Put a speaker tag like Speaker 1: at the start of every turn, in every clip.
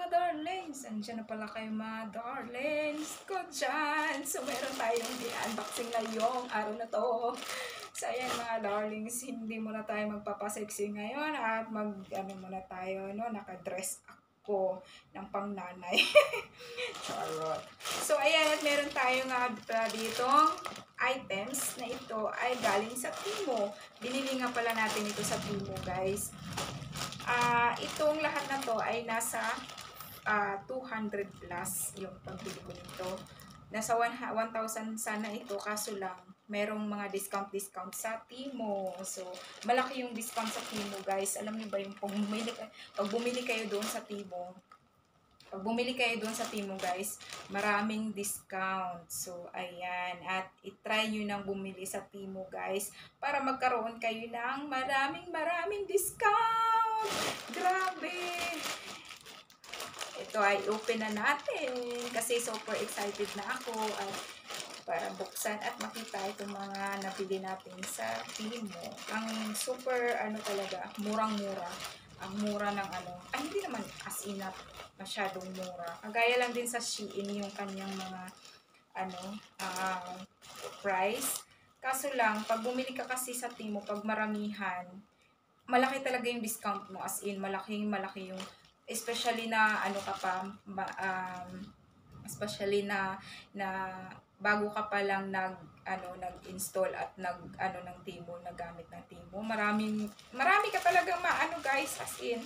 Speaker 1: darlings. Andiyan na pala kayo mga darlings ko dyan. So, meron tayong i-unboxing ngayong araw na to. So, ayan mga darlings, hindi muna tayo magpapasexy ngayon at muna tayo, no? Nakadress ako ng pangnanay. Charot. So, ayan, at meron tayong ditong items na ito ay galing sa Timo. Binili nga pala natin ito sa Timo, guys. Itong lahat na to ay nasa 200 plus yung pagbili ko nito. Nasa 1,000 sana ito, kaso lang merong mga discount sa Timo. So, malaki yung discount sa Timo, guys. Alam niyo ba yung pag bumili kayo doon sa Timo, guys, maraming discount. So, ayan. At itry nyo nang bumili sa Timo, guys, para magkaroon kayo ng maraming discount. Grabe! Ito ay open na natin kasi super excited na ako at para buksan at makita itong mga nabili natin sa Timo. Ang super, talaga, murang-mura. Ang mura ng hindi naman as in masyadong mura. Kagaya lang din sa Shein yung kanyang mga, price. Kaso lang, pag bumili ka kasi sa Timo, pag maramihan, malaki talaga yung discount mo. As in, malaki yung, especially na, especially na bago ka pa lang nag-install at ng Timo, nagamit ng Timo, marami ka talagang guys, as in,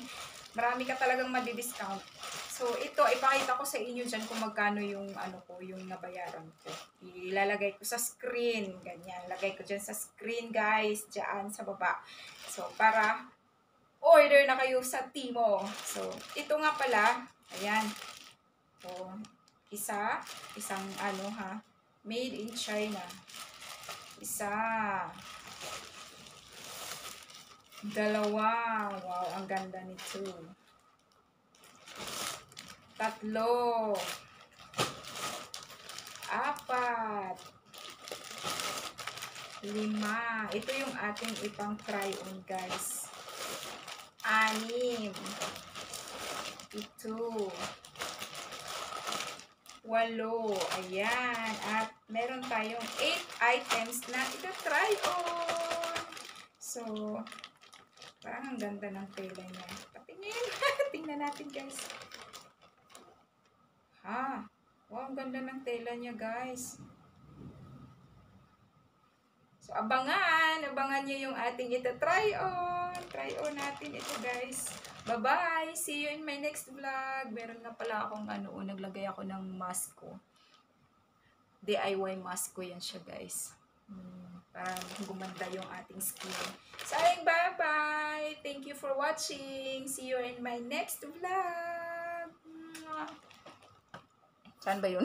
Speaker 1: marami ka talagang madi-discount. So, ito, ipakita ko sa inyo dyan kung magkano yung, yung nabayaran ko. Ilalagay ko sa screen, ganyan. Lagay ko dyan sa screen, guys, dyan sa baba. So, para order na kayo sa Timo. So, ito nga pala, ayan. So, isang made in China. Dalawa. Wow, ang ganda nito. 3. 4. Lima. Ito yung ating ipang try on, guys. 6. Ito. 8. Ayan. At meron tayong 8 items na ita-try on. So, parang ang ganda ng tela niya. Patingin. Tingnan natin, guys. Wow, ang ganda ng tela niya, guys. So, abangan nyo yung ating ita-try on. Try on natin ito, guys. Bye-bye! See you in my next vlog. Meron nga pala akong naglagay ako ng mask ko. DIY mask ko yan siya, guys. Para gumanda yung ating skin. So, bye-bye! Thank you for watching. See you in my next vlog. Saan ba yun?